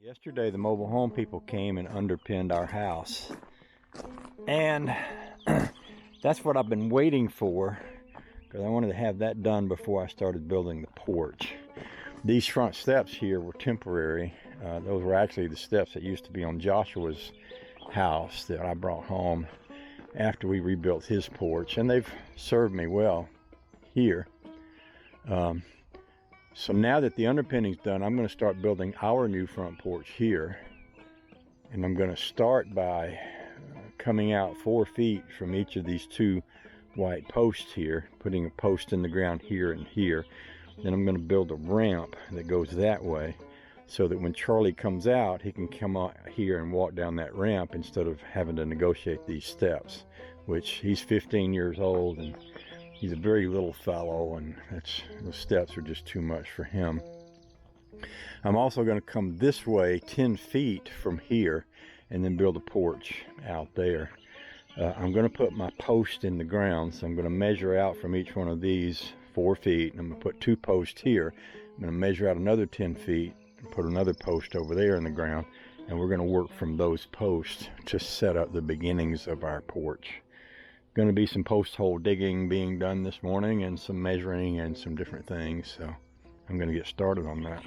Yesterday, the mobile home people came and underpinned our house. And that's what I've been waiting for, because I wanted to have that done before I started building the porch. These front steps here were temporary. Those were actually the steps that used to be on Joshua's house that I brought home after we rebuilt his porch, and they've served me well here. So now that the underpinning's done, I'm going to start building our new front porch here. And I'm going to start by coming out 4 feet from each of these 2 white posts here, putting a post in the ground here and here. Then I'm going to build a ramp that goes that way, so that when Charlie comes out, he can come out here and walk down that ramp instead of having to negotiate these steps, which he's 15 years old and he's a very little fellow, and the steps are just too much for him. I'm also going to come this way 10 feet from here and then build a porch out there. I'm going to put my post in the ground, so I'm going to measure out from each one of these 4 feet, and I'm going to put 2 posts here. I'm going to measure out another 10 feet and put another post over there in the ground, and we're going to work from those posts to set up the beginnings of our porch. Going to be some post hole digging being done this morning, and some measuring and some different things, so I'm going to get started on that.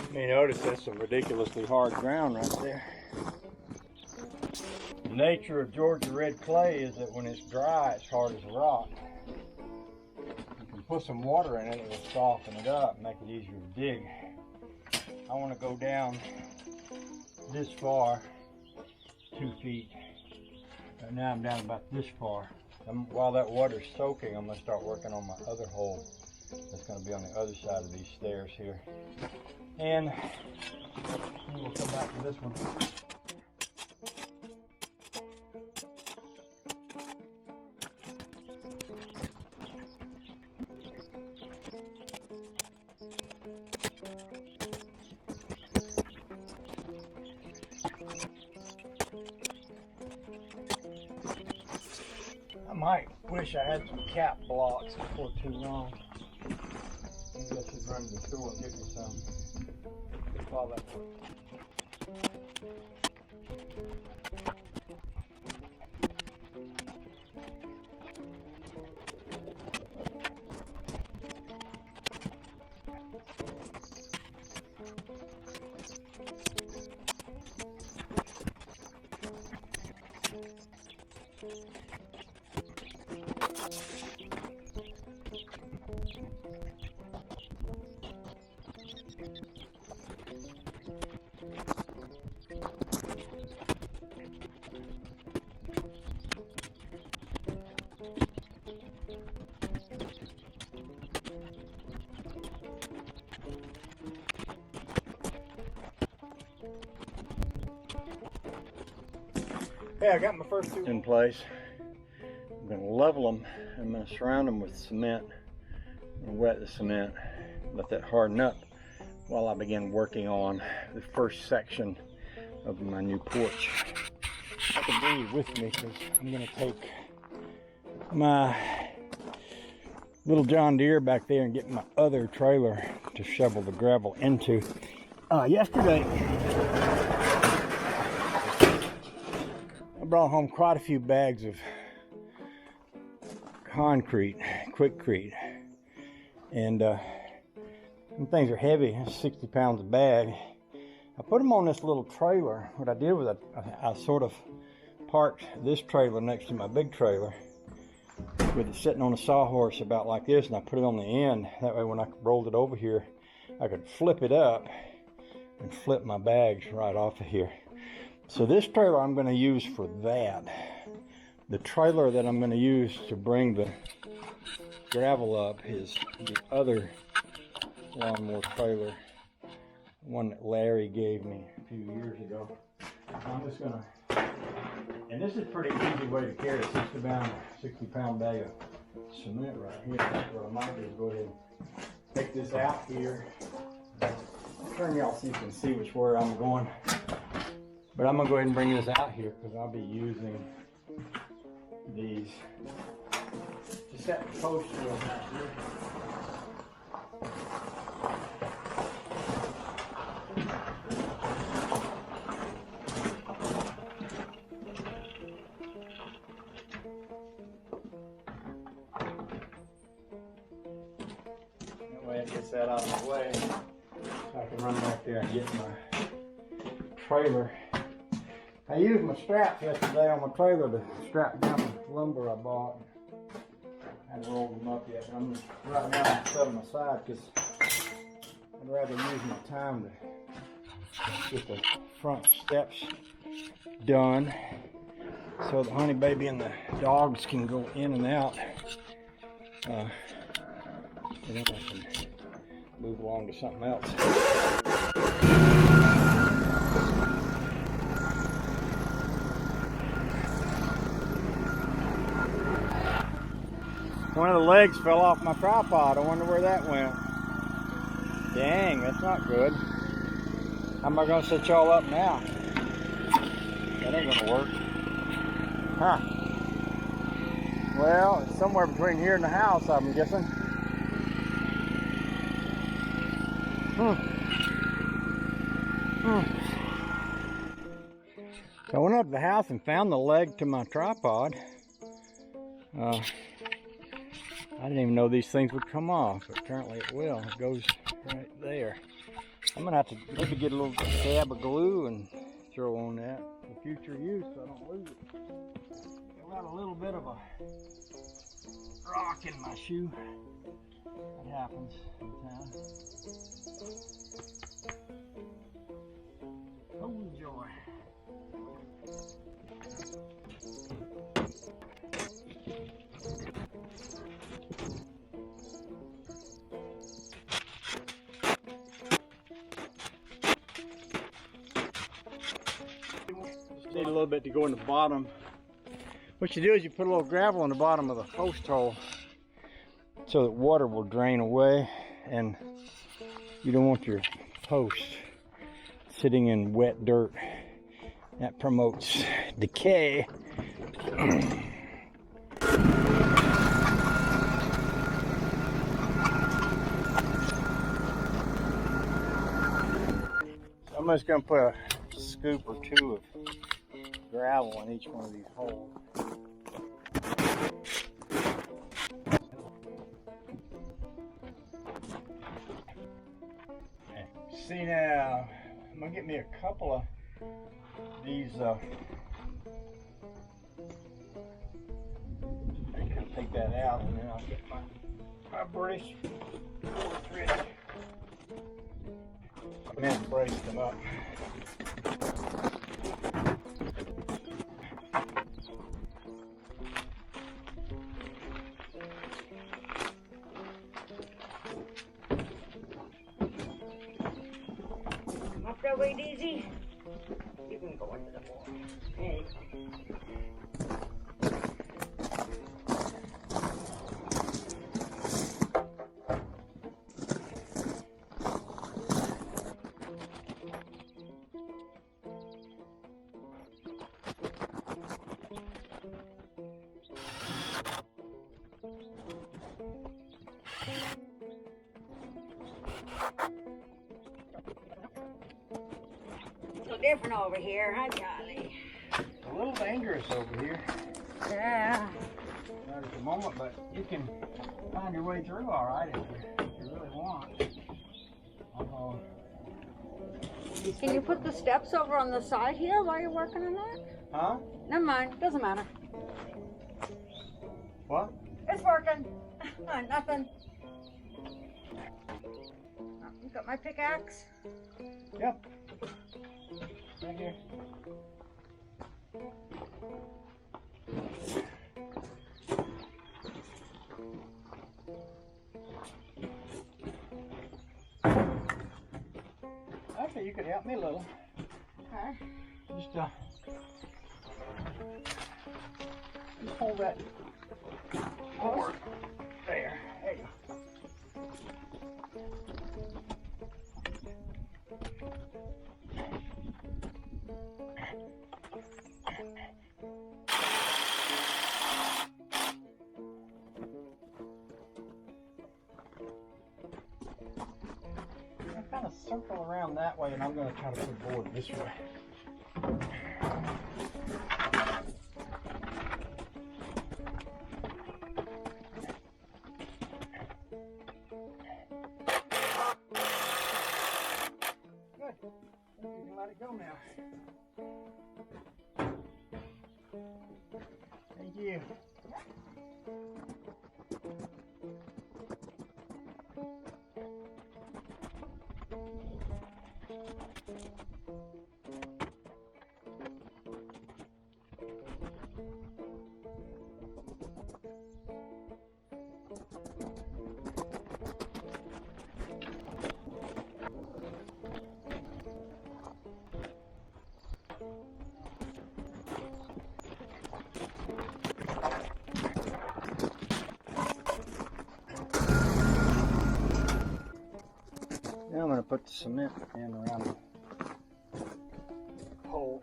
You may notice that's some ridiculously hard ground right there. The nature of Georgia red clay is that when it's dry, it's hard as a rock. You can put some water in it, it will soften it up and make it easier to dig. I want to go down this far, 2 feet. Right now I'm down about this far. While that water's soaking, I'm going to start working on my other hole. That's going to be on the other side of these stairs here. And we'll come back to this one. I might wish I had some cap blocks before too long. Maybe I should run to the store and get me some while that works. Yeah, I got my first 2 in place. I'm going to level them. I'm going to surround them with cement and wet the cement, let that harden up while I begin working on the first section of my new porch. I can bring you with me because I'm going to take my little John Deere back there and get my other trailer to shovel the gravel into. Yesterday, I brought home quite a few bags of concrete, quickcrete, and them things are heavy, 60 pounds a bag. I put them on this little trailer. What I did was I sort of parked this trailer next to my big trailer with it sitting on a sawhorse about like this, and I put it on the end. That way when I rolled it over here, I could flip it up and flip my bags right off of here. So this trailer I'm going to use for that. The trailer that I'm going to use to bring the gravel up is the other lawnmower trailer, one that Larry gave me a few years ago. I'm just gonna, and this is a pretty easy way to carry a 60 pound bag of cement right here. What I might do is go ahead and take this out here. Turn y'all so you can see which way I'm going. But I'm gonna go ahead and bring this out here because I'll be using these to set the post wheels out here. That way it gets that out of the way. So I can run back there and get my trailer. I used my straps yesterday on my trailer to strap down the lumber I bought. I haven't rolled them up yet, but right now I'm setting them aside because I'd rather use my time to get the front steps done so the honey baby and the dogs can go in and out. And then I can move along to something else. One of the legs fell off my tripod. I wonder where that went. Dang, that's not good. How am I going to set y'all up now? That ain't going to work. Huh. Well, it's somewhere between here and the house, I'm guessing. So I went up to the house and found the leg to my tripod. I didn't even know these things would come off, but apparently it will. It goes right there. I'm gonna have to maybe get a little dab of glue and throw on that for future use so I don't lose it. I've got a little bit of a rock in my shoe. That happens sometimes. Oh joy. Need a little bit to go in the bottom. What you do is you put a little gravel in the bottom of the post hole so that water will drain away, and you don't want your post sitting in wet dirt. That promotes decay. I'm just going to put a scoop or two of gravel in each one of these holes. See now, I'm going to get me a couple of these, take that out and then I'll get my brace thread. I'm going to brace them up. Up that way, Daisy. You can go into the wall. Hey. So different over here, huh, Charlie? A little dangerous over here. Yeah. Not at the moment, but you can find your way through all right if you really want. Although, Can you put the steps over on the side here while you're working on that? huh? Never mind, doesn't matter. What? It's working. Nothing. Oh, you got my pickaxe? Yep. Right here. help me a little. Okay. Just hold that board there. There you go. Kind of circle around that way, and I'm going to try to put the board this way. Good. You can let it go now. Thank you. Now I'm going to put the cement in around the hole.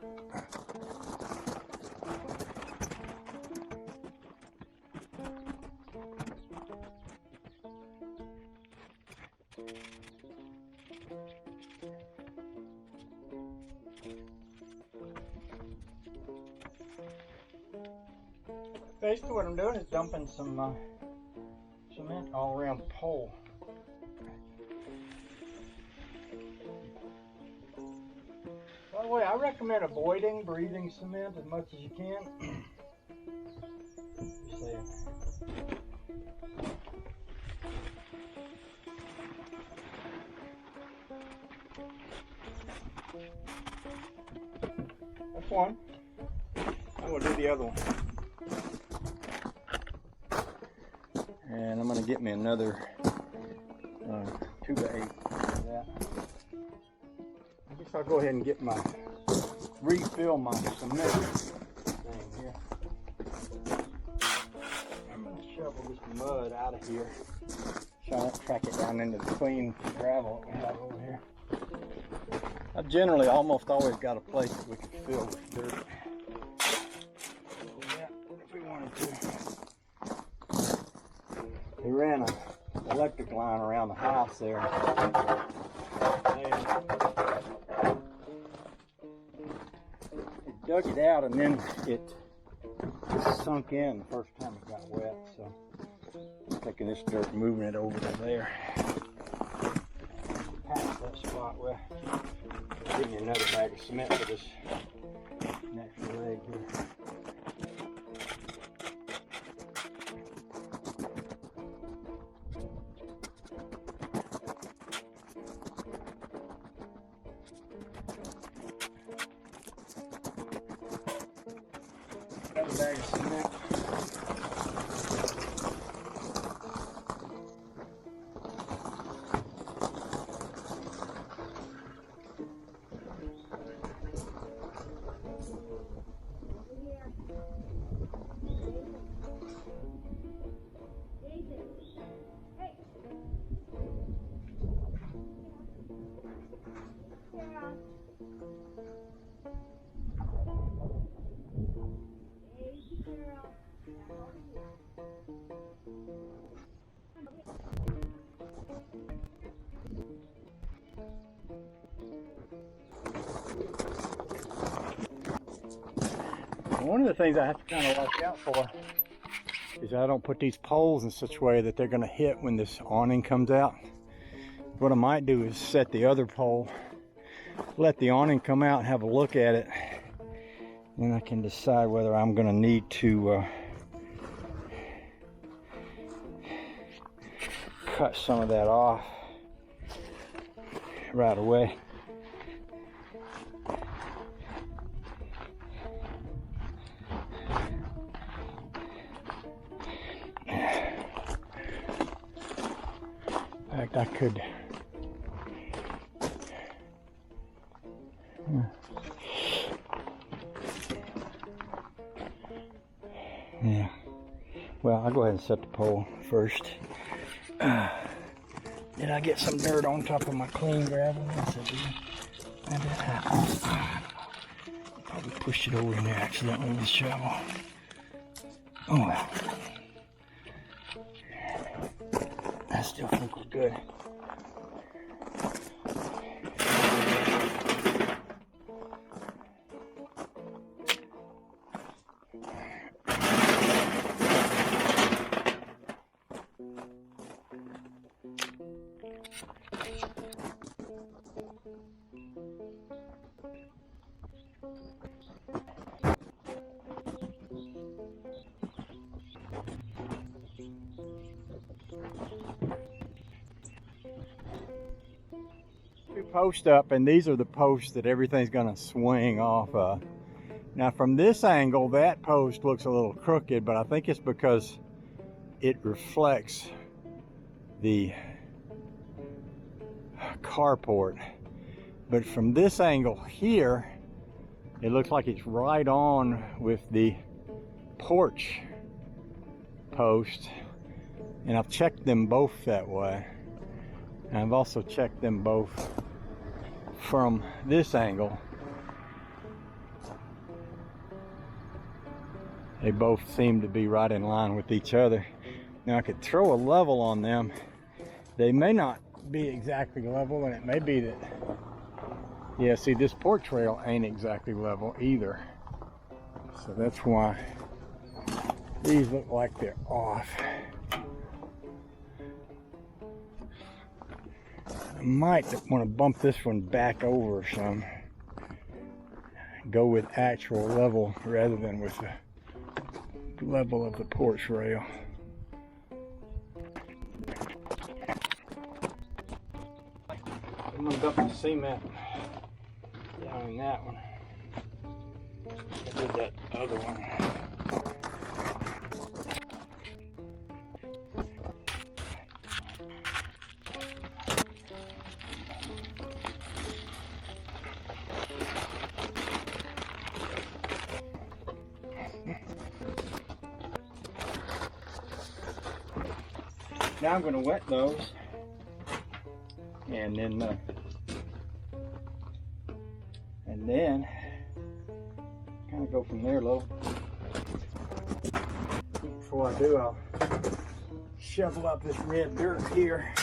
Basically what I'm doing is dumping some cement all around the pole. By the way, I recommend avoiding breathing cement as much as you can. Just saying. That's one. I'm going to do the other one. And I'm going to get me another 2x8 of that. I guess I'll go ahead and refill my cement thing here. I'm going to shovel this mud out of here. Try to track it down into the clean gravel that we have over here. I've generally almost always got a place that we can fill with dirt. Yeah, if we wanted to. We ran an electric line around the house there. It dug it out and then it just sunk in the first time it got wet. So I'm taking this dirt and moving it over to there. Past that spot where give me another bag of cement for this next leg here. Another bag of cement. One of the things I have to kind of watch out for is I don't put these poles in such a way that they're going to hit when this awning comes out. What I might do is set the other pole, let the awning come out and have a look at it, and I can decide whether I'm going to need to cut some of that off right away. In fact, I could and set the pole first. Did I get some dirt on top of my clean gravel? Yes, I did. How did that happen? Probably pushed it over in there accidentally with the shovel. Oh well. I still think we're good. Two posts up, and these are the posts that everything's going to swing off of. Now from this angle, that post looks a little crooked, but I think it's because it reflects the carport. But from this angle here, it looks like it's right on with the porch post, and I've checked them both that way. And I've also checked them both from this angle. They both seem to be right in line with each other. Now I could throw a level on them. They may not be exactly level, and it may be that, yeah, see, this porch rail ain't exactly level either. So that's why these look like they're off. I might want to bump this one back over some. Go with actual level rather than with the level of the porch rail. I'm gonna dump the cement down in that one. I did that other one. Now I'm going to wet those, and then kind of go from there a little. Before I do, I'll shovel up this red dirt here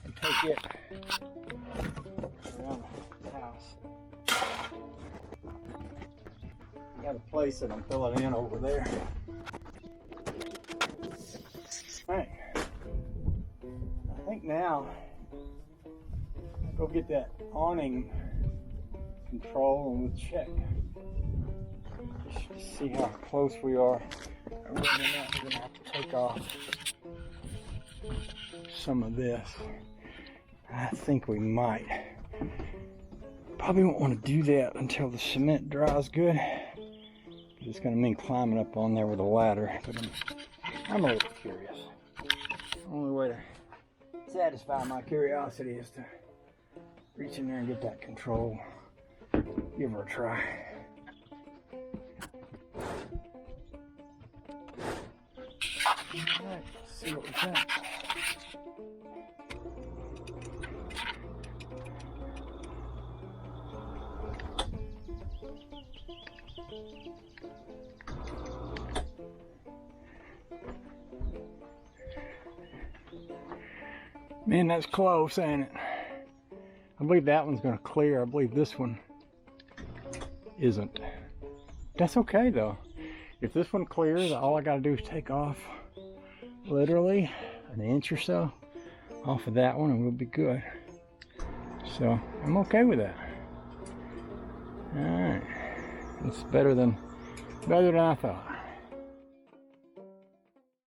and take it around the house. Got a place that I'm filling in over there. All right. I think now go get that awning control and we'll check. Just to see how close we are. Whether or not we're going to have to take off some of this. I think we might. Probably won't want to do that until the cement dries good. It's going to mean climbing up on there with a ladder. But I'm a little curious. The only way to satisfy my curiosity is to reach in there and get that control. Give her a try. Alright, let's see what we think. Man, that's close, ain't it? I believe that one's going to clear. I believe this one isn't. That's okay, though. If this one clears, all I got to do is take off literally an inch or so off of that one, and we'll be good. So, I'm okay with that. Alright. It's better than I thought.